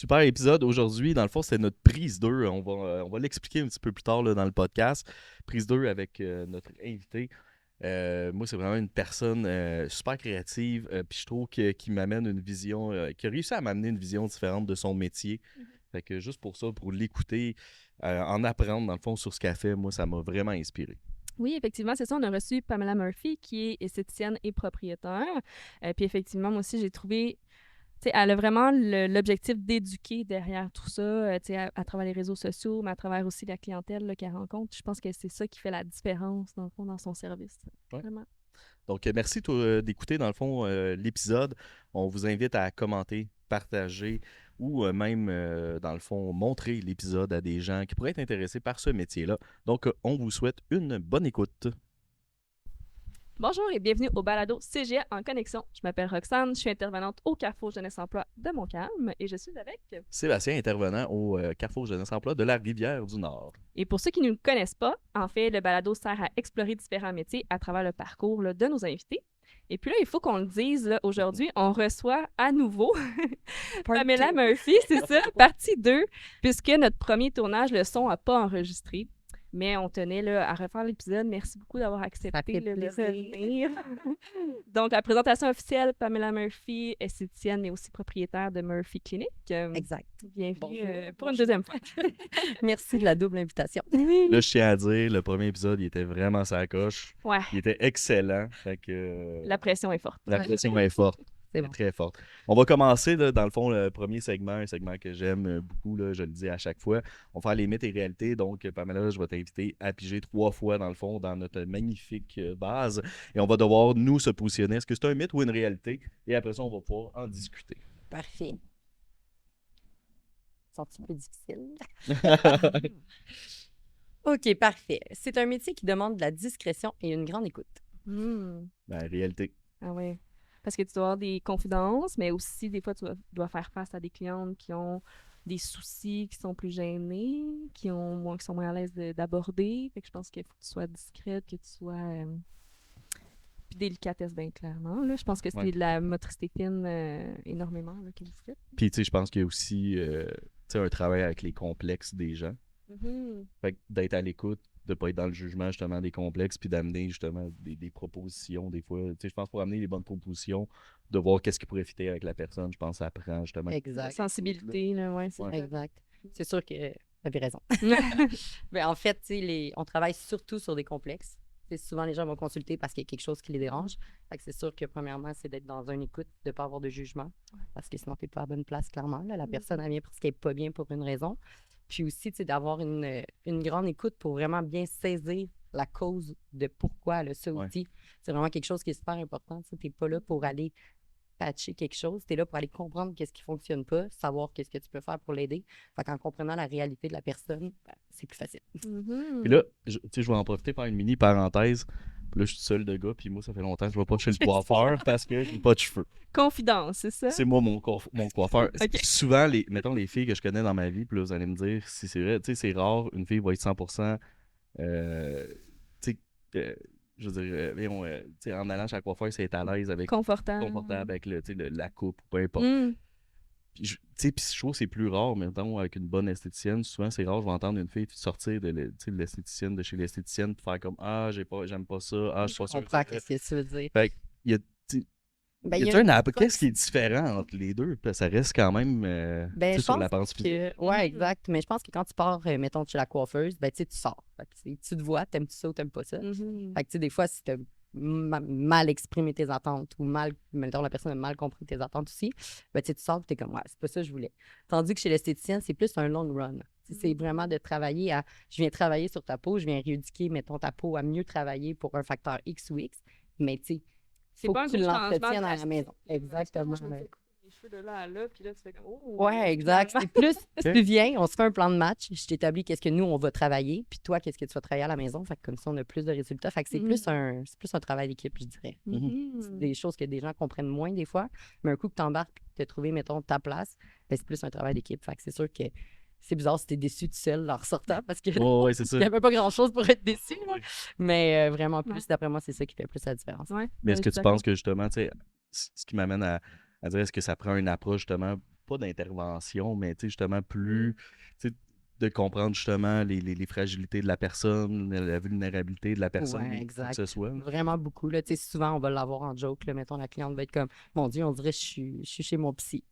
Super épisode aujourd'hui. Dans le fond, c'est notre prise 2. On va l'expliquer un petit peu plus tard là, dans le podcast. Prise 2 avec notre invité. Moi, c'est vraiment une personne super créative. Puis je trouve qu'il m'amène une vision, qu'il a réussi à m'amener une vision différente de son métier. Fait que juste pour ça, pour l'écouter, en apprendre dans le fond sur ce qu'elle fait, moi, ça m'a vraiment inspiré. Oui, effectivement, c'est ça. On a reçu Pamela Murphy, qui est esthéticienne et propriétaire. Puis effectivement, moi aussi, j'ai trouvé, tu sais, elle a vraiment l'objectif d'éduquer derrière tout ça, tu sais, à travers les réseaux sociaux, mais à travers aussi la clientèle là, qu'elle rencontre. Je pense que c'est ça qui fait la différence, dans le fond, dans son service. Ouais. Vraiment. Donc, merci d'écouter, dans le fond, l'épisode. On vous invite à commenter, partager ou même, dans le fond, montrer l'épisode à des gens qui pourraient être intéressés par ce métier-là. Donc, on vous souhaite une bonne écoute. Bonjour et bienvenue au balado CGA en connexion. Je m'appelle Roxane, je suis intervenante au Carrefour Jeunesse Emploi de Montcalm et je suis avec... Sébastien, intervenant au Carrefour Jeunesse Emploi de la Rivière-du-Nord. Et pour ceux qui ne nous connaissent pas, en fait, le balado sert à explorer différents métiers à travers le parcours là, de nos invités. Et puis là, il faut qu'on le dise, là, aujourd'hui, on reçoit à nouveau Pamela Murphy, c'est ça, partie 2, puisque notre premier tournage, le son n'a pas enregistré. Mais on tenait là, à refaire l'épisode. Merci beaucoup d'avoir accepté de venir. Donc, la présentation officielle, Pamela Murphy, esthéticienne, mais aussi propriétaire de Murphy Clinic. Exact. Bienvenue pour une deuxième fois. Merci de la double invitation. Là, je tiens à dire, le premier épisode, il était vraiment sa coche. Ouais. Il était excellent. Fait que, La pression est forte. la pression est forte. C'est bon. Très forte. On va commencer, là, dans le fond, le premier segment, un segment que j'aime beaucoup, là, je le dis à chaque fois. On va faire les mythes et réalités. Donc, Pamela, je vais t'inviter à piger 3 fois, dans le fond, dans notre magnifique base. Et on va devoir, nous, se positionner. Est-ce que c'est un mythe ou une réalité? Et après ça, on va pouvoir en discuter. Parfait. C'est un petit peu difficile. OK, parfait. C'est un métier qui demande de la discrétion et une grande écoute. Hmm. Ben, réalité. Ah oui. Parce que tu dois avoir des confidences, mais aussi, des fois, tu dois faire face à des clientes qui ont des soucis, qui sont plus gênés, qui sont moins à l'aise d'aborder. Fait que je pense qu'il faut que tu sois discrète, que tu sois... Puis délicatesse, bien clairement. Là. Je pense que c'est de la motricité fine énormément là, que vous faites. Puis, tu sais, je pense qu'il y a aussi un travail avec les complexes des gens. Mm-hmm. Fait que d'être à l'écoute, de ne pas être dans le jugement, justement, des complexes, puis d'amener, justement, des propositions, des fois. Tu sais, je pense pour amener les bonnes propositions, de voir qu'est-ce qui pourrait fitter avec la personne, je pense que ça prend, justement. Exact. La sensibilité, là, ouais, c'est Exact. C'est sûr que tu avais raison. Mais en fait, tu sais, on travaille surtout sur des complexes. T'sais, souvent, les gens vont consulter parce qu'il y a quelque chose qui les dérange. Fait que c'est sûr que, premièrement, c'est d'être dans une écoute, de ne pas avoir de jugement. Parce que sinon, tu n'es pas à la bonne place, clairement. Là. La personne, elle vient parce qu'elle n'est pas bien pour une raison. Puis aussi, tu sais, d'avoir une grande écoute pour vraiment bien saisir la cause de pourquoi elle a ça outil. C'est vraiment quelque chose qui est super important. Tu n'es pas là pour aller patcher quelque chose. Tu es là pour aller comprendre qu'est-ce qui ne fonctionne pas, savoir qu'est-ce que tu peux faire pour l'aider. Fait qu'en comprenant la réalité de la personne, c'est plus facile. Mm-hmm. Puis là, je vais en profiter pour faire une mini parenthèse. Puis là, je suis seul de gars, puis moi, ça fait longtemps que je ne vais pas chez le coiffeur parce que je n'ai pas de cheveux. Confidence, c'est ça? C'est moi mon coiffeur. Okay. Souvent, mettons les filles que je connais dans ma vie, puis là, vous allez me dire si c'est vrai. Tu sais, c'est rare, une fille va être 100%. Je veux dire, tu sais, en allant chez la coiffeur, c'est être à l'aise avec. Confortable avec la coupe ou peu importe. Mm. Puis je trouve que c'est plus rare, mettons, avec une bonne esthéticienne. Souvent, c'est rare, je vais entendre une fille sortir de l'esthéticienne, de chez l'esthéticienne, pour faire comme ah, j'aime pas ça, ah, je suis pas sûr. Je comprends ce que tu veux dire. Fait que, qu'est-ce qui est différent entre les deux? Parce que ça reste quand même sur la pensée physique. Oui, exact. Mais je pense que quand tu pars, mettons, chez la coiffeuse, ben, tu sors. Fait que, tu te vois, t'aimes-tu ça ou t'aimes pas ça. Mm-hmm. Fait que, des fois, si t'as mal exprimé tes attentes ou mettons, la personne a mal compris tes attentes aussi, ben, tu sors et t'es comme, ouais, c'est pas ça que je voulais. Tandis que chez l'esthéticienne, c'est plus un long run. C'est vraiment de travailler je viens travailler sur ta peau, je viens rééduquer, mettons, ta peau à mieux travailler pour un facteur X ou X, mais tu sais, il faut que tu l'entretiennes à la maison. Exactement. Les cheveux de là à là, puis là, tu fais comme, oh! Oui, exact. C'est plus, tu viens, on se fait un plan de match, je t'établis qu'est-ce que nous, on va travailler, puis toi, qu'est-ce que tu vas travailler à la maison. Fait que comme ça, on a plus de résultats. Fait que c'est plus un travail d'équipe, je dirais. C'est des choses que des gens comprennent moins des fois, mais un coup que tu embarques et que tu as trouvé, mettons, ta place, ben, c'est plus un travail d'équipe. Fait que c'est sûr que c'est bizarre si t'es déçu tout seul en ressortant parce que il n'y avait pas grand-chose pour être déçu. Mais vraiment plus, d'après moi, c'est ça qui fait plus la différence. Mais est-ce que tu penses que justement, tu sais, ce qui m'amène à dire est-ce que ça prend une approche justement pas d'intervention, mais justement plus de comprendre justement les fragilités de la personne, la vulnérabilité de la personne, Ouais, que exact. ce soit. Vraiment beaucoup. Là, souvent, on va l'avoir en joke. Là, mettons, la cliente va être comme, mon Dieu, on dirait que je suis chez mon psy.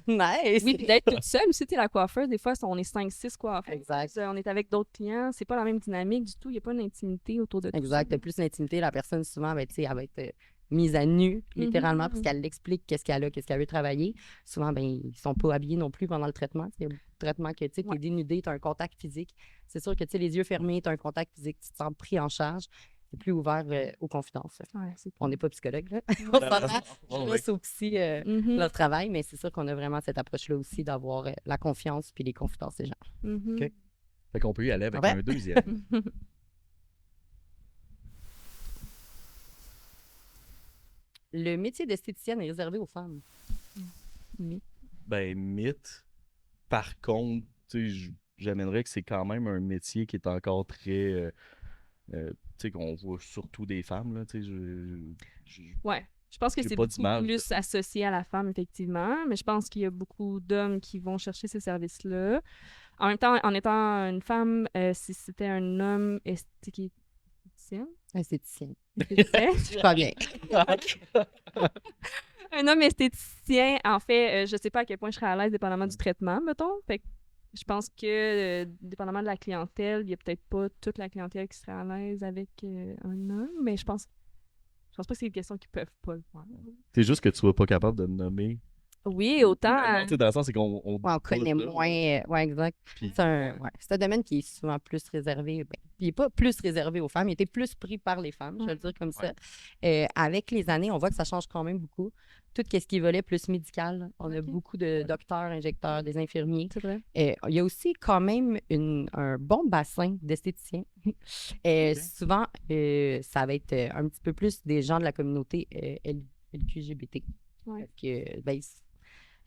Nice! Oui, puis d'être toute seule aussi, la coiffeuse, des fois, on est 5-6 coiffeurs. Exact. On est avec d'autres clients, c'est pas la même dynamique du tout, il n'y a pas d'intimité autour de tout ça. Exact. T'as plus l'intimité, la personne, souvent, ben, elle va être mise à nu, littéralement, parce qu'elle l'explique qu'est-ce qu'elle a, qu'est-ce qu'elle veut travailler. Souvent, ben, ils sont pas habillés non plus pendant le traitement. Il y a beaucoup de traitements que tu es dénudé, tu as un contact physique. C'est sûr que les yeux fermés, tu as un contact physique, tu te sens pris en charge. C'est plus ouvert aux confidences. Ouais, on n'est pas psychologue, là. On laisse aux psy leur travail, mais c'est sûr qu'on a vraiment cette approche-là aussi d'avoir la confiance puis les confidences des gens. OK. Fait qu'on peut y aller avec un deuxième. Le métier d'esthéticienne est réservé aux femmes. Ben, mythe. Par contre, j'amènerais que c'est quand même un métier qui est encore très... qu'on voit surtout des femmes, là, Ouais. Je pense que c'est beaucoup plus associé à la femme, effectivement, mais je pense qu'il y a beaucoup d'hommes qui vont chercher ces services-là. En même temps, en étant une femme, si c'était un homme esthéticien... Esthéticien. Je crois bien. Un homme esthéticien, en fait, je sais pas à quel point je serais à l'aise dépendamment du traitement, mettons. Fait que je pense que, dépendamment de la clientèle, il y a peut-être pas toute la clientèle qui serait à l'aise avec un homme, mais je pense pas que c'est une question qu'ils peuvent pas le faire. C'est juste que tu sois pas capable de le nommer. Oui, autant... Dans le sens, c'est qu'on connaît moins. Oui, exact. Puis, c'est un domaine qui est souvent plus réservé. Ben, il n'est pas plus réservé aux femmes, il était plus pris par les femmes, je vais le dire comme ça. Avec les années, on voit que ça change quand même beaucoup. Tout ce qui est volet plus médical, on a beaucoup de docteurs, injecteurs, des infirmiers. C'est vrai. Il y a aussi quand même un bon bassin d'esthéticiens. Souvent, ça va être un petit peu plus des gens de la communauté LQGBT. Ouais. Parce que, ben,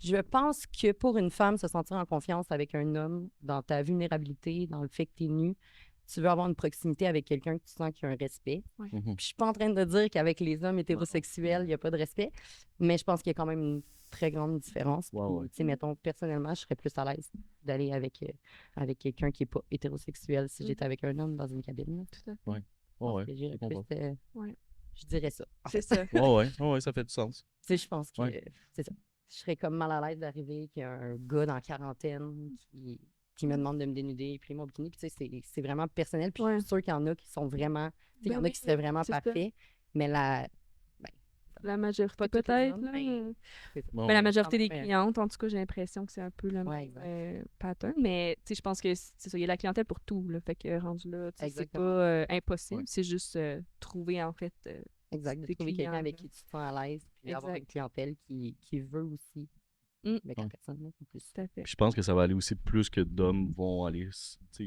je pense que pour une femme, se sentir en confiance avec un homme, dans ta vulnérabilité, dans le fait que tu es nu, tu veux avoir une proximité avec quelqu'un que tu sens qu'il y a un respect. Ouais. Puis je suis pas en train de dire qu'avec les hommes hétérosexuels, il n'y a pas de respect, mais je pense qu'il y a quand même une très grande différence. Puis, mettons, personnellement, je serais plus à l'aise d'aller avec quelqu'un qui n'est pas hétérosexuel si j'étais avec un homme dans une cabine. Tout à fait. Je dirais ça. C'est ça. Ouais, ça fait du sens. Je pense que c'est ça. Je serais comme mal à l'aise d'arriver qu'il y a un gars dans la quarantaine qui me demande de me dénuder, puis mon bikini. Puis c'est vraiment personnel. Puis je suis sûre qu'il y en a qui sont vraiment... il y en a qui seraient vraiment parfaits, mais la majorité peut-être, là. Mais la majorité des clientes, en tout cas, j'ai l'impression que c'est un peu le même pattern. Mais je pense que c'est ça, il y a la clientèle pour tout, là. Fait que rendu là, c'est pas impossible. C'est juste trouver, en fait... Exact, de trouver quelqu'un avec qui tu te sens à l'aise, puis avoir une clientèle qui veut aussi avec la personne. Là, plus. Tout à fait. Puis je pense que ça va aller aussi plus que d'hommes vont aller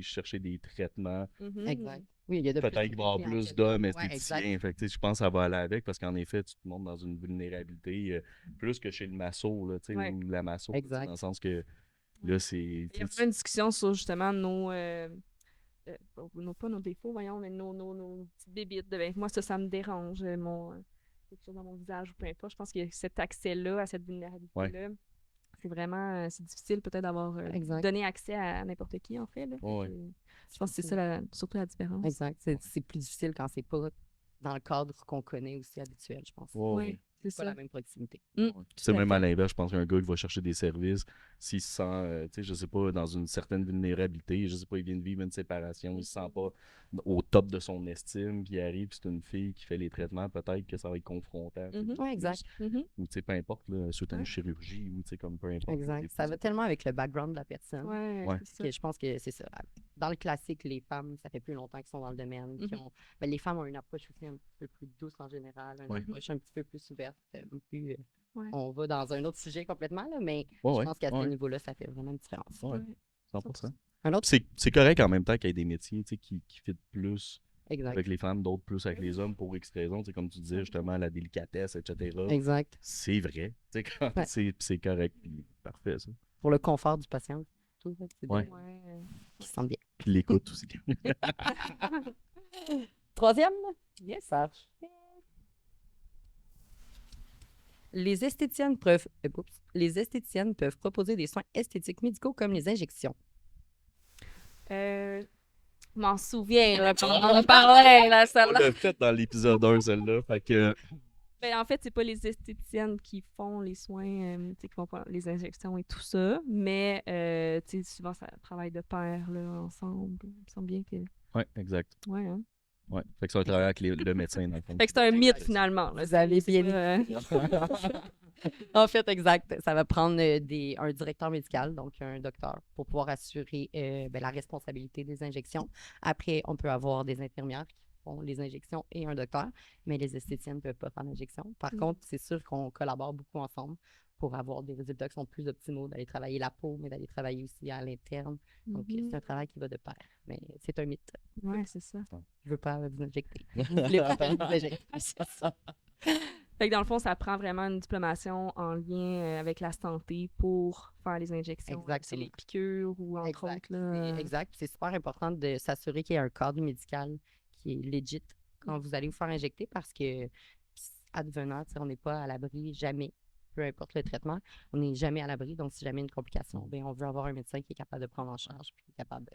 chercher des traitements. Exact. Oui, il y a peut-être qu'il va y avoir plus d'hommes esthéticiens. Fait que, je pense que ça va aller avec parce qu'en effet, tu te montres dans une vulnérabilité plus que chez le masso, là, ou la masso. Dans le sens que là, c'est... Il y a vraiment une discussion sur justement pas nos défauts, voyons, mais nos petites bébites. Moi, ça me dérange, quelque chose dans mon visage ou peu importe. Je pense qu'il y a cet accès-là, à cette vulnérabilité-là. C'est vraiment, c'est difficile peut-être d'avoir donné accès à n'importe qui, en fait. Là. Je pense que c'est ça, surtout la différence. Exact. C'est plus difficile quand c'est pas dans le cadre qu'on connaît aussi habituel, je pense. Oui, c'est pas la même proximité. C'est même à l'inverse, je pense qu'un gars qui va chercher des services, s'il se sent, je sais pas, dans une certaine vulnérabilité, je sais pas, il vient de vivre une séparation, il se sent pas au top de son estime, puis il arrive, puis c'est une fille qui fait les traitements, peut-être que ça va être confrontant. Oui, exact. Ou peu importe, suite à une chirurgie, ou comme peu importe. Exact. Ça va tellement avec le background de la personne. Que je pense que c'est ça. Dans le classique, les femmes, ça fait plus longtemps qu'elles sont dans le domaine. Les femmes ont une approche aussi un petit peu plus douce en général, une approche un petit peu plus ouverte. On va dans un autre sujet complètement, là, mais je pense qu'à ce niveau-là, ça fait vraiment une différence. 100%. C'est correct en même temps qu'il y ait des métiers qui fit plus avec les femmes, d'autres plus avec les hommes pour X raisons. Comme tu disais, justement, la délicatesse, etc. Exact. C'est vrai. C'est correct. Puis parfait, ça. Pour le confort du patient. Tout, c'est bien. Qui se sent bien. Puis l'écoute aussi. Troisième? Yes. Les esthéticiennes peuvent proposer des soins esthétiques médicaux comme les injections. Je m'en souviens, là, on en parlait, là, On celle-là. l'a fait dans l'épisode 1, celle-là. Fait que... Ben, en fait, c'est pas les esthéticiennes qui font les soins, tu sais, qui font pas les injections et tout ça, mais tu sais, souvent, ça travaille de pair, là, ensemble. Il me semble bien que... Oui, exact. Ouais, hein? Ouais. Fait que ça va travailler avec le médecin, dans le fond. Fait que c'est un mythe, finalement. Là. Vous avez bien pas, En fait, exact. Ça va prendre un directeur médical, donc un docteur, pour pouvoir assurer la responsabilité des injections. Après, on peut avoir des infirmières qui font les injections et un docteur, mais les esthéticiennes ne peuvent pas faire d'injection. Par contre, c'est sûr qu'on collabore beaucoup ensemble pour avoir des résultats qui sont plus optimaux, d'aller travailler la peau, mais d'aller travailler aussi à l'interne. Donc, c'est un travail qui va de pair. Mais c'est un mythe. Ouais, c'est ça. Je veux pas vous injecter. Vous voulez pas faire vous injecter. C'est ça. Fait que dans le fond, ça prend vraiment une diplomation en lien avec la santé pour faire les injections. Exactement. C'est les piqûres ou entre autres. Là, Exact. C'est super important de s'assurer qu'il y a un cadre médical qui est legit quand vous allez vous faire injecter parce que, advenant, on n'est pas à l'abri jamais. Peu importe le traitement, on n'est jamais à l'abri. Donc, si jamais une complication, bien, on veut avoir un médecin qui est capable de prendre en charge et qui est capable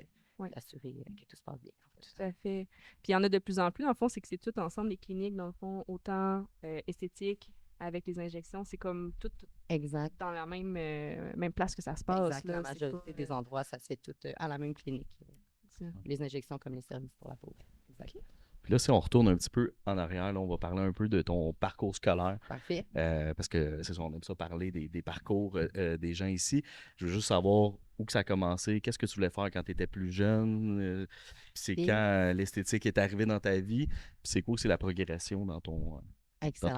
d'assurer que tout se passe bien. En fait. Tout à fait. Puis il y en a de plus en plus. Dans le fond, c'est que c'est tout ensemble, les cliniques, dans le fond, autant esthétiques avec les injections. C'est comme tout dans la même place que ça se passe. Exact. Là, La majorité des endroits, ça se fait tout à la même clinique. Les injections comme les services pour la peau. Exact. Puis là, si on retourne un petit peu en arrière, là, on va parler un peu de ton parcours scolaire. Parfait. Parce que c'est ça, on aime ça parler des parcours des gens ici. Je veux juste savoir où que ça a commencé, qu'est-ce que tu voulais faire quand tu étais plus jeune, puis c'est quand l'esthétique est arrivée dans ta vie, puis c'est quoi aussi la progression dans ton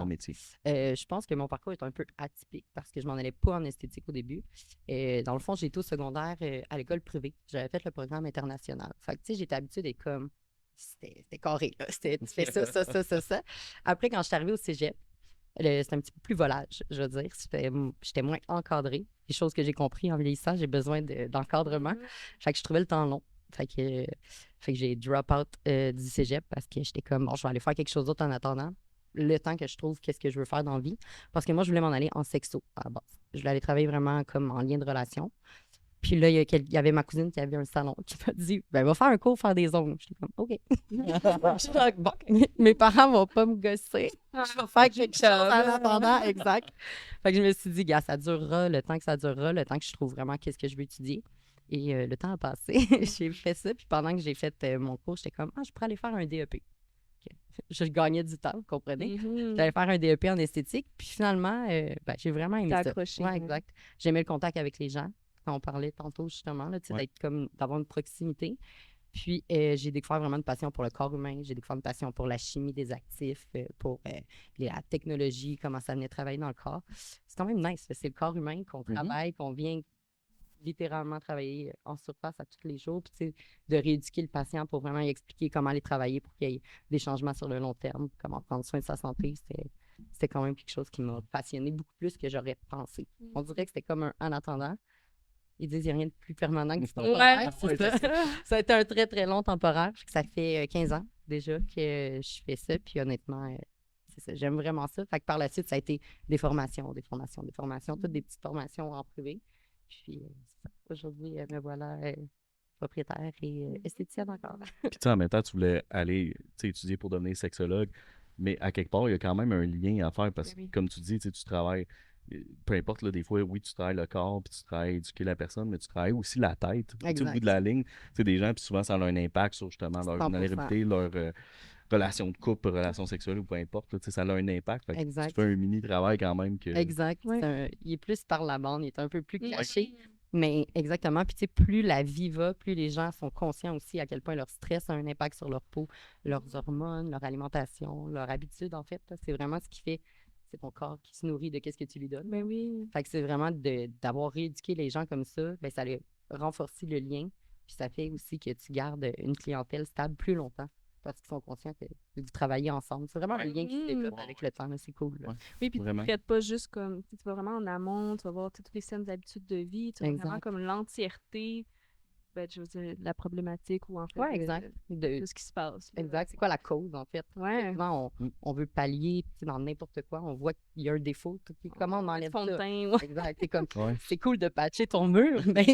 métier. Je pense que mon parcours est un peu atypique parce que je m'en allais pas en esthétique au début. Dans le fond, j'ai été au secondaire à l'école privée. J'avais fait le programme international. Fait que, tu sais, j'étais habituée d'être comme... C'était carré, là. Tu fais ça. Après, quand je suis arrivée au cégep, c'était un petit peu plus volage, je veux dire. J'étais moins encadrée. Des choses que j'ai compris en vieillissant, j'ai besoin d'encadrement. Fait que je trouvais le temps long. Fait que j'ai drop out du cégep parce que j'étais comme, bon, je vais aller faire quelque chose d'autre en attendant. Le temps que je trouve qu'est-ce que je veux faire dans la vie. Parce que moi, je voulais m'en aller en sexo à la base. Je voulais aller travailler vraiment comme en lien de relation. Puis là, il y avait ma cousine qui avait un salon qui m'a dit ben, va faire un cours, faire des ongles. J'étais comme OK. Bon, mes parents vont pas me gosser. Je vais faire quelque chose en attendant. Exact. Fait que je me suis dit, gars, ça durera le temps que ça durera, le temps que je trouve vraiment qu'est-ce que je veux étudier. Et le temps a passé. J'ai fait ça. Puis pendant que j'ai fait mon cours, j'étais comme je pourrais aller faire un DEP. Je gagnais du temps, vous comprenez? J'allais faire un DEP en esthétique. Puis finalement, j'ai vraiment aimé ça. Accroché. Ouais, exact. J'aimais le contact avec les gens. Quand on parlait tantôt, justement, là, d'avoir une proximité. Puis, j'ai découvert vraiment une passion pour le corps humain. J'ai découvert une passion pour la chimie des actifs, pour la technologie, comment ça venait travailler dans le corps. C'est quand même nice. C'est le corps humain qu'on travaille, qu'on vient littéralement travailler en surface à tous les jours. Puis, de rééduquer le patient pour vraiment lui expliquer comment aller travailler pour qu'il y ait des changements sur le long terme, comment prendre soin de sa santé. C'était quand même quelque chose qui m'a passionné beaucoup plus que j'aurais pensé. On dirait que c'était comme un en attendant. Ils disent qu'il n'y a rien de plus permanent que du temporaire. Ça a été un très, très long temporaire. Ça fait 15 ans déjà que je fais ça. Puis honnêtement, c'est ça. J'aime vraiment ça. Fait que par la suite, ça a été des formations, toutes des petites formations en privé. Puis aujourd'hui, me voilà propriétaire et esthéticienne encore. Puis tu sais, en même temps, tu voulais aller étudier pour devenir sexologue, mais à quelque part, il y a quand même un lien à faire parce que, comme tu dis, tu travailles... Peu importe, là, des fois, oui, tu travailles le corps, puis tu travailles éduquer la personne, mais tu travailles aussi la tête. Au bout de la ligne, des gens, puis souvent, ça a un impact sur justement leur vulnérabilité, leur relation de couple, relation sexuelle ou peu importe. Là, ça a un impact. Fait que tu fais un mini-travail quand même. Exact. Il est plus par la bande, il est un peu plus caché. Mais exactement. Puis, tu sais, plus la vie va, plus les gens sont conscients aussi à quel point leur stress a un impact sur leur peau, leurs hormones, leur alimentation, leur habitude, en fait. C'est vraiment ce qui fait... C'est ton corps qui se nourrit de ce que tu lui donnes. Ben oui. Fait que c'est vraiment d'avoir rééduqué les gens comme ça, ben ça a renforcé le lien. Puis ça fait aussi que tu gardes une clientèle stable plus longtemps parce qu'ils sont conscients que vous travaillez ensemble. C'est vraiment un lien qui se développe avec le temps. C'est cool. Là. Oui, puis tu ne traites pas juste comme... Tu vas vraiment en amont, tu vas voir toutes les saines habitudes de vie, tu vas vraiment comme l'entièreté je veux dire, la problématique ou en fait Oui, exact. de ce qui se passe. Exact. C'est quoi la cause, en fait? Ouais. Souvent, on veut pallier dans n'importe quoi. On voit qu'il y a un défaut. Comment on enlève fond de ça? teint, ouais. Exact. C'est comme, Ouais. c'est cool de patcher ton mur, mais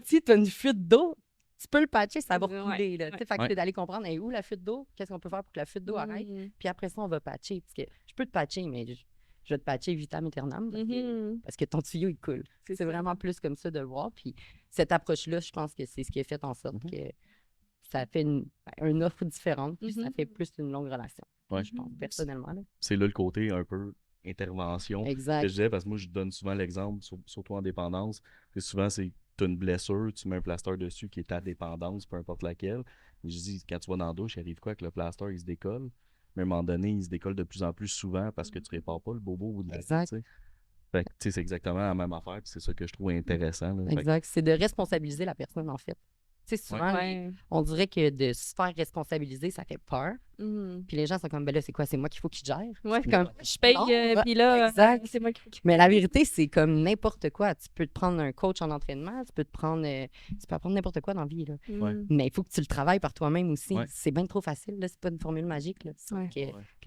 si tu as une fuite d'eau, tu peux le patcher, ça va Ouais, couler. Là. ouais. Fait que c'est d'aller comprendre où la fuite d'eau, qu'est-ce qu'on peut faire pour que la fuite d'eau arrête. Puis après ça, on va patcher. Parce que je peux te patcher, mais je vais te patcher vitam aeternam parce que ton tuyau, il coule. C'est vraiment plus comme ça de le voir. Puis cette approche-là, je pense que c'est ce qui a fait en sorte que ça fait une offre différente, puis ça fait plus une longue relation. Ouais. Je pense, personnellement. Là. C'est là le côté un peu intervention Exact. que je disais, parce que moi, je donne souvent l'exemple, surtout en dépendance. Souvent, tu as une blessure, tu mets un plaster dessus qui est ta dépendance, peu importe laquelle. Et je dis, quand tu vas dans la douche, il arrive quoi que le plaster, il se décolle. Mais à un moment donné, il se décolle de plus en plus souvent parce que tu répares pas le bobo au bout de la Exact. vie. Fait que, c'est exactement la même affaire, puis c'est ça que je trouve intéressant. Là. Exact. C'est de responsabiliser la personne, en fait. Tu sais, souvent, on dirait que de se faire responsabiliser, ça fait peur. Puis les gens sont comme, ben là, c'est quoi? C'est moi qu'il faut qu'il gère. Ouais, comme, je paye, puis là, c'est moi qui... Mais la vérité, c'est comme n'importe quoi. Tu peux te prendre un coach en entraînement, tu peux apprendre n'importe quoi dans la vie. Là. Mais il faut que tu le travailles par toi-même aussi. C'est bien trop facile. Là. C'est pas une formule magique. Là.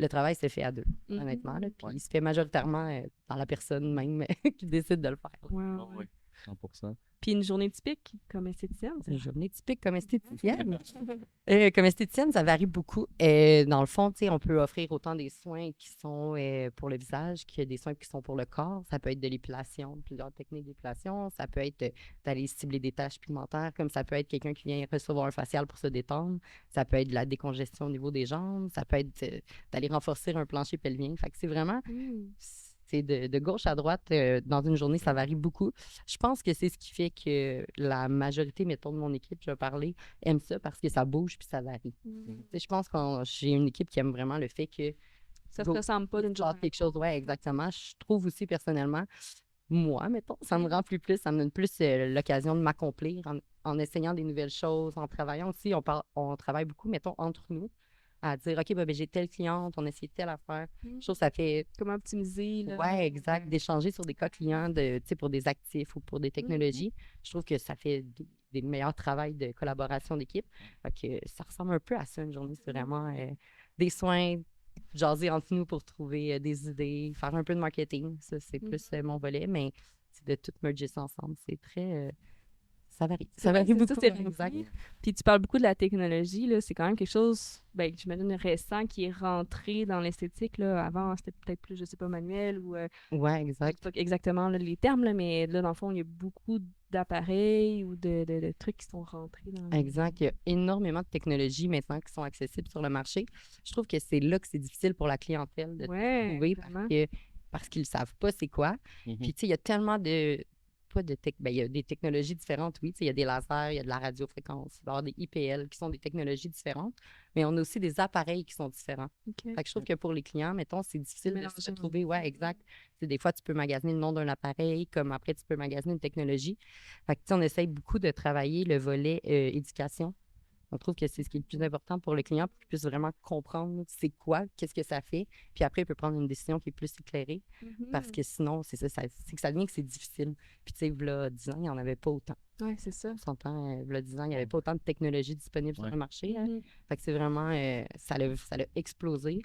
Le travail se fait à deux, honnêtement. Là. Puis il se fait majoritairement dans la personne même qui décide de le faire. Oui, 100%. Puis une journée typique comme esthéticienne? Une journée typique comme esthéticienne? Comme esthéticienne, ça varie beaucoup. Dans le fond, on peut offrir autant des soins qui sont pour le visage que des soins qui sont pour le corps. Ça peut être de l'épilation, plusieurs techniques d'épilation. Ça peut être d'aller cibler des taches pigmentaires, comme ça peut être quelqu'un qui vient recevoir un facial pour se détendre. Ça peut être de la décongestion au niveau des jambes. Ça peut être d'aller renforcer un plancher pelvien. Fait que c'est vraiment... C'est de gauche à droite, dans une journée, ça varie beaucoup. Je pense que c'est ce qui fait que la majorité, mettons, de mon équipe, je vais parler, aime ça parce que ça bouge puis ça varie. Je pense que j'ai une équipe qui aime vraiment le fait que... Ça se ressemble pas d'une journée. Quelque chose, ouais, exactement. Je trouve aussi, personnellement, moi, mettons, ça me rend plus, ça me donne plus l'occasion de m'accomplir en essayant des nouvelles choses, en travaillant aussi. On travaille beaucoup, mettons, entre nous, à dire, OK, ben, j'ai telle cliente, on a essayé telle affaire. Je trouve que ça fait... Comment optimiser? Oui, exact. D'échanger sur des cas clients pour des actifs ou pour des technologies. Je trouve que ça fait des meilleurs travails de collaboration d'équipe. Fait que ça ressemble un peu à ça, une journée. C'est vraiment des soins, jaser entre nous pour trouver des idées, faire un peu de marketing. Ça, c'est plus mon volet, mais c'est de tout merger ça ensemble. C'est très... Ça varie. Ça varie beaucoup. C'est exact. Puis tu parles beaucoup de la technologie, là. C'est quand même quelque chose, j'imagine, récent qui est rentré dans l'esthétique. Là. Avant, c'était peut-être plus, je sais pas, manuel ou... Oui, exact. Je sais pas exactement là, les termes, là, mais là, dans le fond, il y a beaucoup d'appareils ou de trucs qui sont rentrés dans... Exact. Il y a énormément de technologies maintenant qui sont accessibles sur le marché. Je trouve que c'est là que c'est difficile pour la clientèle de trouver parce qu'ils ne savent pas c'est quoi. Puis, tu sais, il y a tellement de... il y a des technologies différentes, oui. Il y a des lasers, il y a de la radiofréquence, il va y avoir des IPL qui sont des technologies différentes, mais on a aussi des appareils qui sont différents. Fait que je trouve que pour les clients, mettons, c'est difficile de se trouver. Oui, exact. Des fois, tu peux magasiner le nom d'un appareil, comme après, tu peux magasiner une technologie. Fait que on essaye beaucoup de travailler le volet éducation. On trouve que c'est ce qui est le plus important pour le client pour qu'il puisse vraiment comprendre c'est quoi, qu'est-ce que ça fait. Puis après, il peut prendre une décision qui est plus éclairée. Parce que sinon, c'est ça devient que c'est difficile. Puis tu sais, v'là 10 ans, il n'y en avait pas autant. Oui, c'est ça. On s'entend, v'là 10 ans, il n'y avait pas autant de technologies disponibles sur le marché. Fait que c'est vraiment, ça l'a explosé.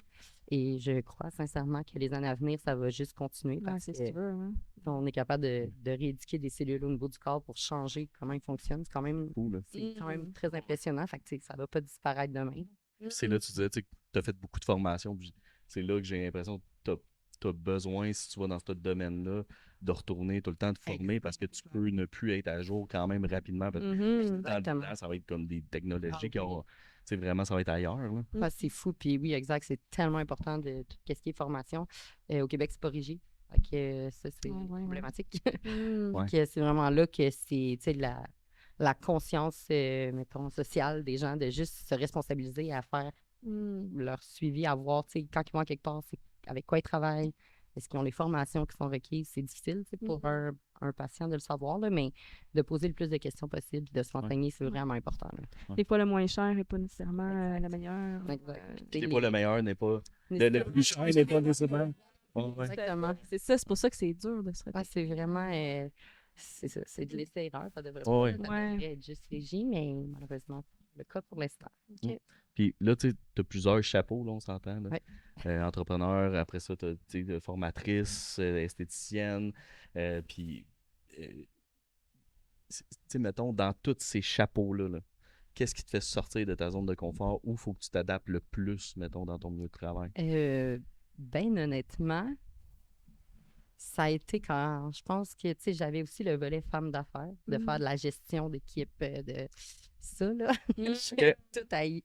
Et je crois sincèrement que les années à venir, ça va juste continuer. Parce que on est capable de rééduquer des cellules au niveau du corps pour changer comment ils fonctionnent. C'est quand même, quand même très impressionnant. Fait que ça ne va pas disparaître demain. C'est là, tu disais que tu as fait beaucoup de formations. C'est là que j'ai l'impression que tu as besoin, si tu vas dans ce domaine-là, de retourner tout le temps te former parce que tu peux ne plus être à jour quand même rapidement. Parce que dans le temps, ça va être comme des technologies qui ont... Vraiment, ça va être ailleurs. Là. C'est fou. Puis oui, exact. C'est tellement important de tout ce qui est formation. Au Québec, c'est pas rigide. Ça, c'est problématique. C'est vraiment là que c'est la conscience, mettons, sociale des gens de juste se responsabiliser à faire leur suivi, à voir, quand ils vont quelque part, c'est avec quoi ils travaillent. Est-ce qu'ils ont les formations qui sont requises? C'est difficile pour un patient de le savoir, là, mais de poser le plus de questions possible et de se renseigner, c'est vraiment important. Des fois, le moins cher n'est pas nécessairement la meilleure. Des fois, le meilleur n'est pas... Le plus cher n'est pas nécessairement... Exactement. C'est ça, c'est pour ça que c'est dur de se retrouver. C'est vraiment... c'est ça, c'est de l'essai-erreur. Ça devrait Ouais. pas ça devrait être juste régie, mais malheureusement, c'est le cas pour l'instant. Puis là, tu as plusieurs chapeaux, là, on s'entend. Là. Ouais. Entrepreneur, après ça, tu as formatrice, esthéticienne. Puis, tu sais, mettons, dans tous ces chapeaux-là, là, qu'est-ce qui te fait sortir de ta zone de confort? Où faut que tu t'adaptes le plus, mettons, dans ton milieu de travail? Ben honnêtement, ça a été quand je pense que, tu sais, j'avais aussi le volet femme d'affaires, de faire de la gestion d'équipe, de ça, là. J'ai tout haï.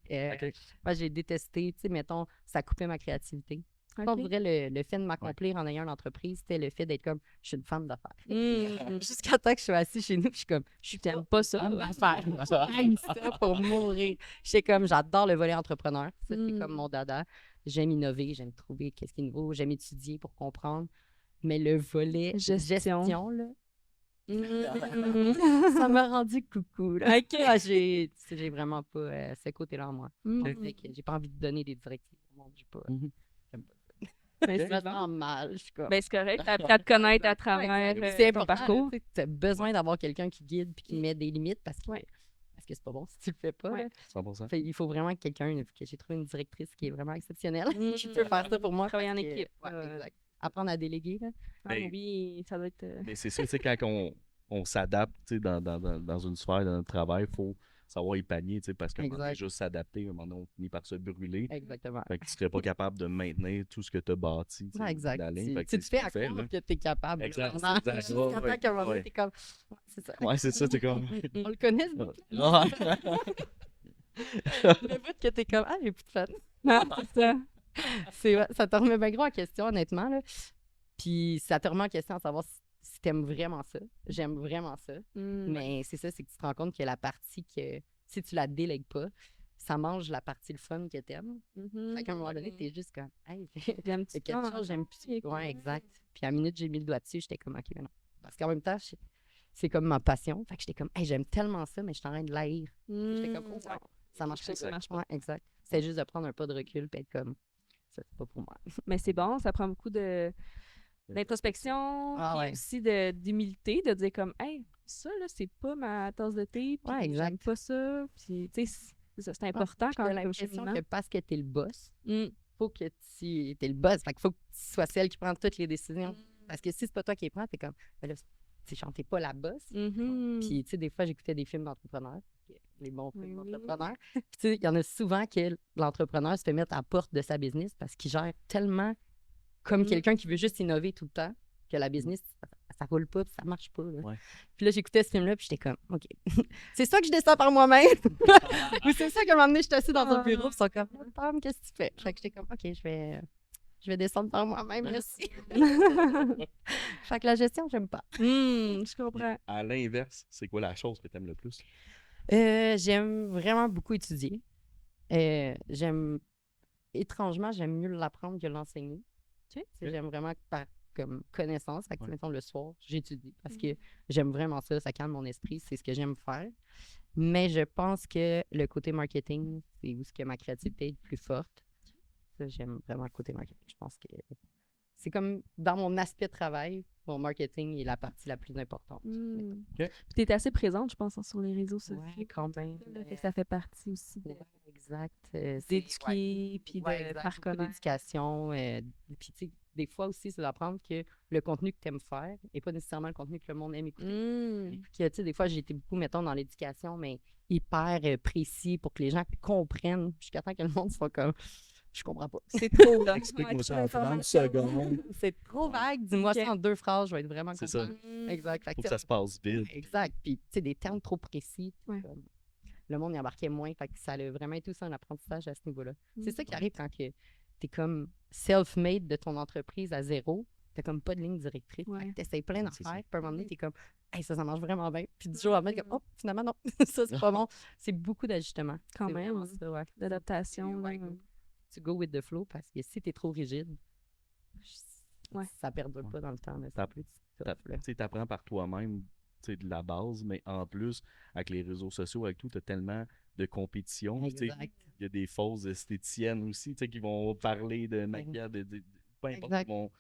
Moi, j'ai détesté, tu sais, mettons, ça coupait ma créativité. Je pense que le fait de m'accomplir en ayant une entreprise, c'était le fait d'être comme, je suis une femme d'affaires. Jusqu'à temps que je suis assise chez nous, puis je suis comme, je t'aime pas ça, d'affaires. J'aime ça pour mourir. J'étais comme, j'adore le volet entrepreneur. Ça, c'est comme mon dada. J'aime innover, j'aime trouver qu'est-ce qui est nouveau, j'aime étudier pour comprendre. Mais le volet gestion là, ça m'a rendu coucou. Là. J'ai vraiment pas ce côté-là en moi. J'ai pas envie de donner des directives au monde. J'aime pas ça. Ben, je me sens mal. Je suis comme... Ben, c'est correct. Tu as appris à te connaître à travers ton parcours. Tu as besoin d'avoir quelqu'un qui guide et qui met des limites parce que c'est pas bon si tu le fais pas. 100%. Il faut vraiment quelqu'un, que j'ai trouvé une directrice qui est vraiment exceptionnelle, qui peut faire ça pour moi. Travailler en équipe. Exact. Apprendre à déléguer. Là. Oui, ça doit être... Mais c'est ça, tu sais, quand on s'adapte dans une sphère de notre travail, il faut savoir y panier, tu sais, parce que juste s'adapter, à un moment donné, on finit par se brûler. Exactement. Fait que tu serais pas capable de maintenir tout ce que tu as bâti. Exact. Fait que tu te fais à croire que tu es capable. Exact. Jusqu'à temps qu'à un moment, t'es comme... C'est ça. Ouais, c'est ça, t'es comme... On le connaît, ce bout. Le bout que t'es comme, j'ai plus de fun. C'est ça. Ça te remet bien gros en question, honnêtement. Là. Puis ça te remet en question à savoir si t'aimes vraiment ça. J'aime vraiment ça. Mais c'est ça, c'est que tu te rends compte que la partie que, si tu la délègues pas, ça mange la partie le fun que t'aimes. Fait qu'à un moment donné, t'es juste comme, hey, j'aime quelque chose, j'aime plus. Ouais, exact. Puis à la minute, j'ai mis le doigt dessus, j'étais comme, OK, mais non. Parce qu'en même temps, c'est comme ma passion. Fait que j'étais comme, hey, j'aime tellement ça, mais je suis en train de l'haïr. J'étais comme, ça marche pas. Ça marche pas. Ouais, exact. C'est juste de prendre un pas de recul et être comme, ça, c'est pas pour moi. Mais c'est bon, ça prend beaucoup d'introspection, puis aussi d'humilité, de dire comme, hey, ça, là, c'est pas ma tasse de thé, puis j'aime pas ça. Puis, tu sais, c'est important quand même. J'ai l'impression que parce que t'es le boss, faut que t'es le boss. Fait qu'il faut que tu sois celle qui prend toutes les décisions. Parce que si c'est pas toi qui les prends, t'es comme, ben là, tu chantais pas la boss. Puis, tu sais, des fois, j'écoutais des films d'entrepreneurs, les bons films d'entrepreneurs. Puis, tu sais, il y en a souvent que l'entrepreneur se fait mettre à la porte de sa business parce qu'il gère tellement comme quelqu'un qui veut juste innover tout le temps, que la business, ça roule pas, puis ça marche pas. Là. Puis là, j'écoutais ce film-là, puis j'étais comme, OK, c'est ça que je descends par moi-même. Ou c'est ça qu'à un moment donné, je suis assise dans un bureau, puis ils sont comme, Tom, qu'est-ce que tu fais? Fait que j'étais comme, OK, je vais descendre par moi-même, merci. Fait que la gestion, j'aime pas. Je comprends. À l'inverse, c'est quoi la chose que tu aimes le plus? J'aime vraiment beaucoup étudier. Étrangement, j'aime mieux l'apprendre que l'enseigner. J'aime vraiment par comme connaissance. Fait que, mettons, le soir, j'étudie parce que j'aime vraiment ça. Ça calme mon esprit. C'est ce que j'aime faire. Mais je pense que le côté marketing, c'est où ce que ma créativité est plus forte. Ça, j'aime vraiment le côté marketing. Je pense que c'est comme dans mon aspect de travail, mon marketing est la partie la plus importante. Puis tu es assez présente, je pense, sur les réseaux sociaux. Oui, quand même. Ça fait partie aussi exact. D'éduquer, puis de faire connaître. D'éducation. Puis, tu sais, des fois aussi, c'est d'apprendre que le contenu que tu aimes faire n'est pas nécessairement le contenu que le monde aime écouter. Puis, tu sais, des fois, j'ai été beaucoup, mettons, dans l'éducation, mais hyper précis pour que les gens comprennent. Jusqu'à temps que le monde soit comme... Je comprends pas. C'est trop là. Explique-moi ça en 30 secondes. C'est trop vague. Dis-moi ça en 2 phrases, je vais être vraiment content. C'est ça. Exact. Faut que ça se passe vite. Exact. Puis, tu sais, des termes trop précis. Le monde y embarquait moins. Fait que ça a vraiment été aussi un apprentissage à ce niveau-là. C'est ça qui arrive quand tu es comme self-made de ton entreprise à zéro. Tu n'as comme pas de ligne directrice. Tu essaies plein d'affaires. Puis à un moment donné, tu es comme, hey, ça marche vraiment bien. Puis du jour à l'autre, comme, oh, finalement, non. Ça, c'est pas bon. C'est beaucoup d'ajustements. Quand même. D'adaptation. To go with the flow, parce que si tu es trop rigide, ça ne perdure pas dans le temps. Tu apprends par toi-même de la base, mais en plus, avec les réseaux sociaux, avec tout, tu as tellement de compétition. Il y a des fausses esthéticiennes aussi qui vont parler de maquillage, peu importe,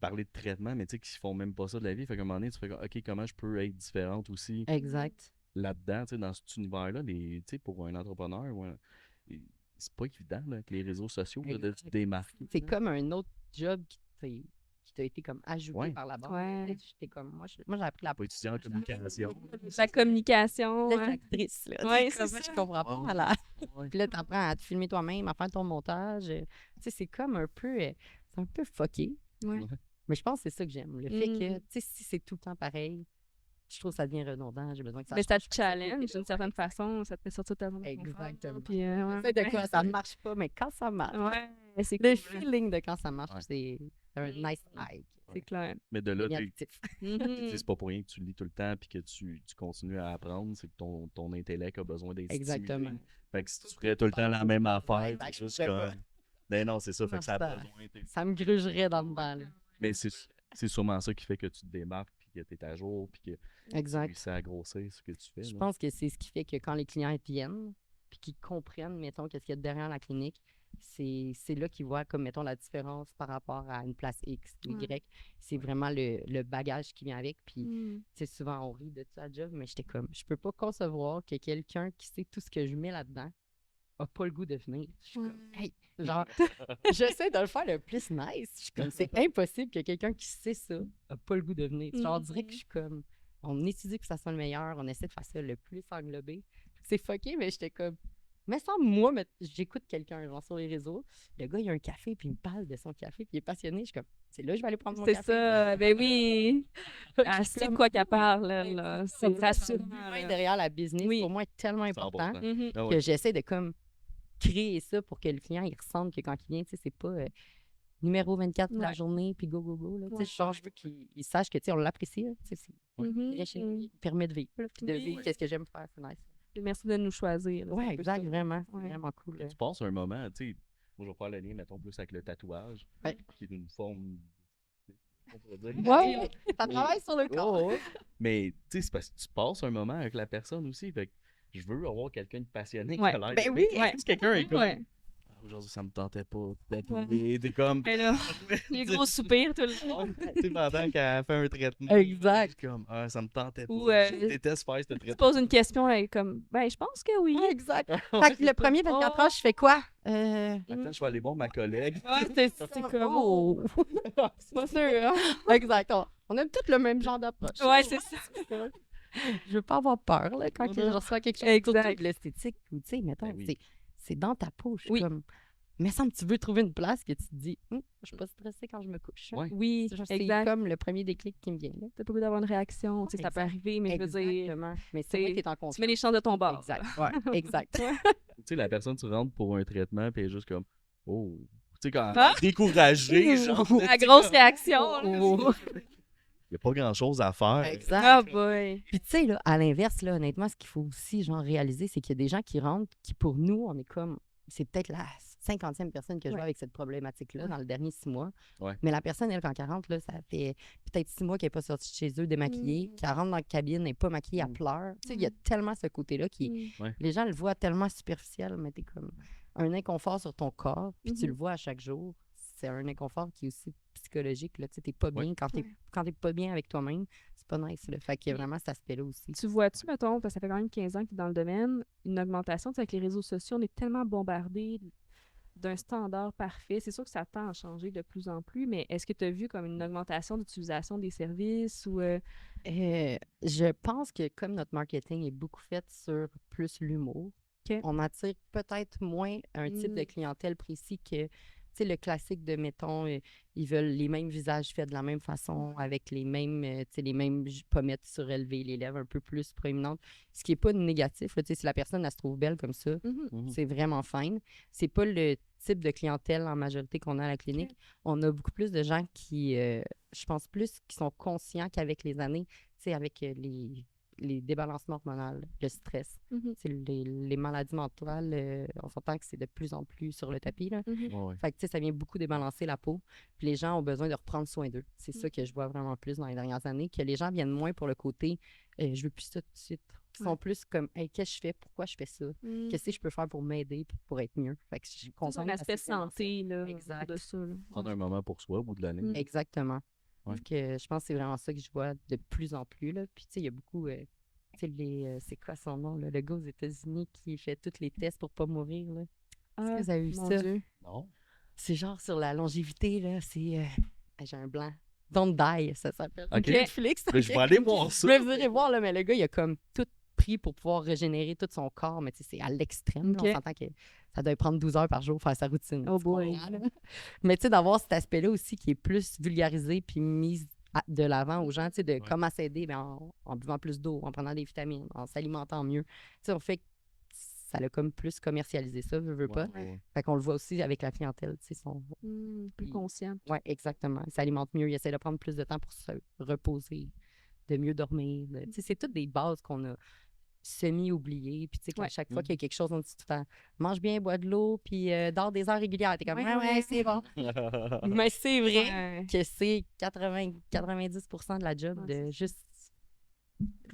parler de traitement, mais tu sais, qui font même pas ça de la vie. Fait qu'à un moment donné, tu fais OK, comment je peux être différente aussi Exact. là-dedans, tu sais, dans cet univers-là, tu sais, pour un entrepreneur, c'est pas évident là, avec les réseaux sociaux là, de se démarquer. C'est comme un autre job qui t'a été comme ajouté par la banque. Ouais. J'étais comme, moi, j'ai appris la Pas étudiant en communication. La communication. Là, Ouais. l'actrice, là. Ouais, Tu sais, c'est comme, ça. je comprends pas. Ouais. Là. Ouais. Puis là, t'apprends à te filmer toi-même, à faire ton montage. Tu sais, c'est comme un peu, c'est un peu fucké. Ouais. Mais je pense que c'est ça que j'aime. Le fait que, Mm. tu sais, si c'est tout le temps pareil, je trouve que ça devient redondant. J'ai besoin que ça Mais ça te change. challenge d'une certaine façon, ça te fait sortir de ta zone de confort. Exactement. Puis, Tu sais de quoi ça marche pas, mais quand ça marche, Ouais, c'est le cool. feeling de quand ça marche, Ouais. c'est un nice high. C'est clair. Mais de là, tu Négatif. sais, c'est pas pour rien que tu lis tout le temps puis que tu continues à apprendre, c'est que ton intellect a besoin d'être Exactement. stimulé. Fait que si tu ferais tout le temps la même affaire, Ben, c'est je juste pourrais pas. comme... Ben non, c'est ça, fait Non, que ça a ça- besoin. Ça me grugerait dans le dedans. Là. Mais c'est sûrement ça qui fait que tu te démarques puis que tu es à jour puis que tu Exact. réussis à grossir ce que tu fais. Je là. pense que c'est ce qui fait que quand les clients viennent, puis qu'ils comprennent, mettons, qu'est-ce qu'il y a derrière la clinique, c'est là qu'ils voient, comme, mettons, la différence par rapport à une place X ou Y. C'est vraiment le bagage qui vient avec. Puis, Mm. tu sais, souvent, on rit de ça à job, mais j'étais comme, je peux pas concevoir que quelqu'un qui sait tout ce que je mets là-dedans a pas le goût de venir. Je suis comme, hey, genre, j'essaie de le faire le plus nice. Je suis comme, c'est impossible que quelqu'un qui sait ça a pas le goût de venir. Genre, on dirait que je suis comme, on étudie pour que ça soit le meilleur, on essaie de faire ça le plus englobé. C'est fucké, mais j'étais comme, mais sans moi, j'écoute quelqu'un, genre, sur les réseaux. Le gars, il a un café, puis il me parle de son café, puis il est passionné. Je suis comme, c'est là que je vais aller prendre mon C'est café. ça, ben oui. Elle sait de quoi qu'elle parle, là. C'est rassurant. L'humain là. derrière la business, Oui. pour moi, est tellement important 100%. Mhm. Ah ouais. que j'essaie de comme créer ça pour que le client il ressente que quand il vient, tu sais, c'est pas numéro 24 de la Ouais. journée puis go go go là, tu Ouais. sais, genre, je veux qu'il sache que tu sais on l'apprécie, là, tu sais, c'est Mhm. très chez nous, il permet de vivre, là, puis de Oui. vivre qu'est-ce que j'aime faire, c'est nice. Merci de nous choisir. là, Ouais, c'est un peu exact, ça. vraiment, c'est Ouais. vraiment cool. là. Tu passes un moment, tu sais, moi je vais faire le lien, mettons, plus avec le tatouage, Ouais. qui est une forme. On pourrait dire. Ouais, ça travaille sur le corps. Oh, ouais. Mais tu sais, c'est parce que tu passes un moment avec la personne aussi. Fait que je veux avoir quelqu'un de passionné qui Ouais. a l'air. Ben oui. Mais si quelqu'un est comme. Ouais. Ah, aujourd'hui, ça me tentait pas d'être. T'es comme. Et là, les gros soupirs tout le temps. Tu sais, pendant qu'elle fait un traitement. Exact. je suis comme, ah, ça me tentait pas. Ou, Je déteste faire ce Tu traitement. poses une question, elle est comme, ben, je pense que oui. Ouais, exact. Fait que le premier 24 heures, je fais quoi? Attends, je vais aller voir ma collègue. Ouais, c'est comme, Oh! c'est pas sûr, hein? Exact. On a tous le même genre d'approche. Ouais, c'est ça. Je veux pas avoir peur là, quand Non, je non. reçois quelque chose Exact. autour de l'esthétique. Ou tu sais, mettons, Ben oui. c'est dans ta peau. Je suis Oui. comme, mais semble que tu veux trouver une place que tu te dis, je suis pas stressée quand je me couche. Ouais. Oui, C'est exact. comme le premier déclic qui me vient. Là. T'as pas goût d'avoir une réaction, tu sais, ça peut Exact. arriver, mais je veux dire, Exactement. Mais c'est vrai que t'es en confiance. tu mets les chances de ton bord. Exact. Ouais, exact. Tu sais, la personne, tu rentres pour un traitement, puis elle est juste comme, oh. Tu sais, quand Ah! découragée, genre. La grosse réaction. là. Oh. Il n'y a pas grand-chose à faire. Exact. Ah boy. Puis tu sais, là, à l'inverse, là, honnêtement, ce qu'il faut aussi genre, réaliser, c'est qu'il y a des gens qui rentrent, qui pour nous, on est comme, c'est peut-être la 50e personne que je vois avec cette problématique-là dans le dernier 6 mois. Ouais. Mais la personne, elle, quand elle rentre, là, ça fait peut-être 6 mois qu'elle n'est pas sortie de chez eux démaquillée, qu'elle rentre dans la cabine, elle n'est pas maquillée, elle pleure. Tu sais, il y a tellement ce côté-là qui Mm. les gens le voient tellement superficiel, mais t'es comme un inconfort sur ton corps, puis tu le vois à chaque jour. C'est un inconfort qui est aussi psychologique. Là. Tu sais, t'es pas bien. Quand t'es pas bien avec toi-même, c'est pas nice. Là. Fait qu'il y a vraiment cet aspect-là aussi. Tu vois-tu, mettons, parce que ça fait quand même 15 ans que tu es dans le domaine, une augmentation, tu sais, avec les réseaux sociaux, on est tellement bombardé d'un standard parfait. C'est sûr que ça tend à changer de plus en plus, mais est-ce que tu as vu comme une augmentation d'utilisation des services ou... Je pense que comme notre marketing est beaucoup fait sur plus l'humour, OK. on attire peut-être moins un type de clientèle précis que tu sais, le classique de, mettons, ils veulent les mêmes visages faits de la même façon, avec les mêmes, tu sais, les mêmes pommettes surélevées, les lèvres un peu plus proéminentes, ce qui n'est pas négatif. Là, tu sais, si la personne, elle se trouve belle comme ça, c'est vraiment fine. C'est pas le type de clientèle en majorité qu'on a à la clinique. OK. On a beaucoup plus de gens qui, je pense plus, qui sont conscients qu'avec les années, tu sais, avec les débalancements hormonaux, le stress, c'est les maladies mentales, on s'entend que c'est de plus en plus sur le tapis. Là. Ouais. Fait que, tu sais, ça vient beaucoup débalancer la peau. Puis les gens ont besoin de reprendre soin d'eux. C'est ça que je vois vraiment plus dans les dernières années, que les gens viennent moins pour le côté je veux plus ça tout de suite. Ils sont plus comme hey, qu'est-ce que je fais? Pourquoi je fais ça? Qu'est-ce que je peux faire pour m'aider pour être mieux? Fait que je suis C'est contente un aspect santé, là, Exact. de ça. Là. Prendre un moment pour soi au bout de l'année. Exactement. Ouais. Je pense que c'est vraiment ça que je vois de plus en plus. Là. Puis, tu sais, il y a beaucoup. C'est quoi son nom, là? Le gars aux États-Unis qui fait tous les tests pour pas mourir. Là. Est-ce que vous avez vu mon ça? Dieu. Non. C'est genre sur la longévité. Là. C'est. J'ai un blanc. Don't Die, ça s'appelle. Ok. Netflix. Mais je vais aller voir ça. Mais vous irez voir, là, mais le gars, il a comme tout pris pour pouvoir régénérer tout son corps. Mais tu sais, c'est à l'extrême. Ok. Là. On s'entend que ça doit prendre 12 heures par jour pour faire sa routine. Oh tu boy. comprends, là? Mais tu sais, d'avoir cet aspect-là aussi qui est plus vulgarisé puis mis de l'avant aux gens, tu sais, de comment s'aider en buvant plus d'eau, en prenant des vitamines, en s'alimentant mieux. Tu sais, on fait que ça l'a comme plus commercialisé ça, veut pas. Fait qu'on le voit aussi avec la clientèle, tu sais, Plus conscient. Oui, exactement. Ils s'alimentent mieux, ils essaient de prendre plus de temps pour se reposer, de mieux dormir. Tu sais, c'est toutes des bases qu'on a semi-oubliées. Puis, tu sais, qu'à chaque fois qu'il y a quelque chose, on dit tout le temps mange bien, bois de l'eau, puis dors des heures régulières. T'es comme, ouais, c'est bon. Mais c'est vrai que c'est 90% de la job de juste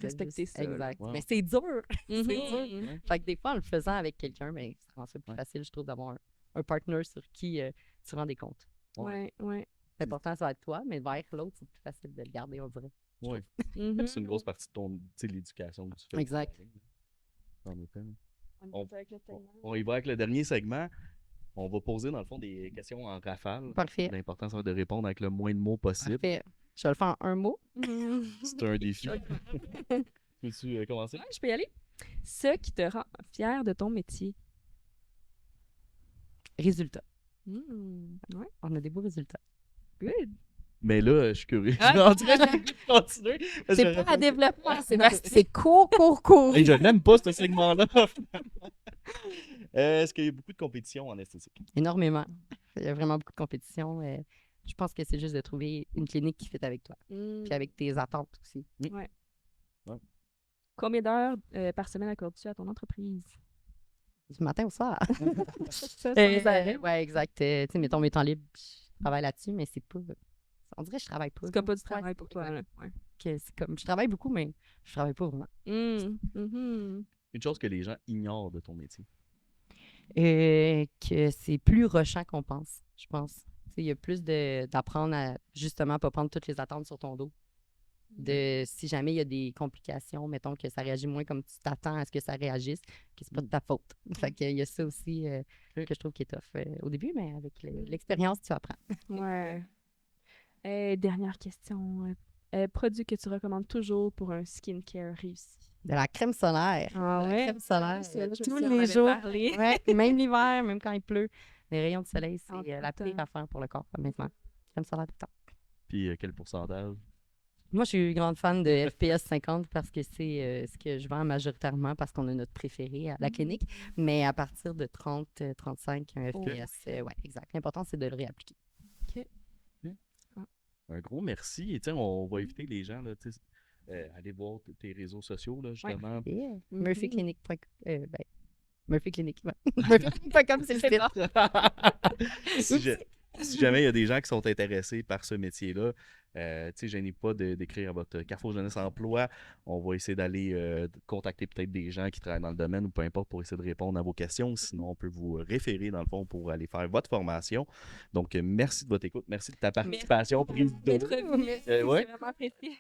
respecter ça. Exact. Wow. Mais c'est dur. C'est dur. Mhm. Fait que des fois, en le faisant avec quelqu'un, ben, ça rend ça plus facile, je trouve, d'avoir un partner sur qui tu rends des comptes. Ouais. L'important, ça va être toi, mais vers l'autre, c'est plus facile de le garder, on dirait. Oui. Mhm. C'est une grosse partie de ton, tu sais, l'éducation que tu fais. Exact. En effet. On y va avec le segment. On y va avec le dernier segment. On va poser, dans le fond, des questions en rafale. Parfait. L'important, c'est de répondre avec le moins de mots possible. Parfait. Je vais le faire en un mot. C'est un défi. Peux-tu commencer? Ouais, je peux y aller. Ce qui te rend fier de ton métier. Résultat. Ouais, On a des beaux résultats. good. Mais là, je suis curieux. Ah. On dirait que je vais continuer. C'est pas à développement, c'est court. Hey, je n'aime pas ce segment-là. Est-ce qu'il y a beaucoup de compétition en esthétique? Énormément. Il y a vraiment beaucoup de compétition. Je pense que c'est juste de trouver une clinique qui fit avec toi. Puis avec tes attentes aussi. Combien d'heures par semaine accordes-tu à ton entreprise? Du matin au soir. Ça, sans arrêt. Ouais, exact. Tu sais, mettons mes temps libres, je travaille là-dessus, mais c'est pas. On dirait que je travaille pas. C'est comme pas du Ouais, travail pour toi. Là. Ouais. c'est comme, je travaille beaucoup, mais je travaille pas vraiment. Mhm. Une chose que les gens ignorent de ton métier. Que c'est plus rushant qu'on pense, je pense. Tu sais, il y a plus d'apprendre à justement pas prendre toutes les attentes sur ton dos. Si jamais il y a des complications, mettons que ça réagit moins comme tu t'attends à ce que ça réagisse, que c'est pas de ta faute. Fait qu'il y a ça aussi que je trouve qui est tough au début, mais avec l'expérience, tu apprends. Ouais. Dernière question. Produit que tu recommandes toujours pour un skincare réussi. De la crème solaire. Ah De la ouais? crème solaire. Celle-là, je me tous souviens, on en les avait jours. parlé. Ouais, même l'hiver, même quand il pleut. Les rayons de soleil, En c'est tout la pire temps. affaire pour le corps, honnêtement. Crème solaire tout le temps. Puis quel pourcentage? Moi, je suis grande fan de FPS 50 parce que c'est ce que je vends majoritairement parce qu'on a notre préféré à la clinique. Mais à partir de 30, 35, un FPS, ouais, exact. L'important, c'est de le réappliquer. Un gros merci. Et tiens, on va éviter les gens, là, tu sais, aller voir tes réseaux sociaux, là, justement. Murphy Clinic. Murphy Clinic. Murphyclinic.com, c'est le site. Si jamais il y a des gens qui sont intéressés par ce métier-là, tu sais, gênez pas d'écrire à votre Carrefour Jeunesse Emploi. On va essayer d'aller contacter peut-être des gens qui travaillent dans le domaine ou peu importe pour essayer de répondre à vos questions. Sinon, on peut vous référer dans le fond pour aller faire votre formation. Donc, merci de votre écoute. Merci de ta participation. Merci d'être venu. ouais. C'est vraiment apprécié.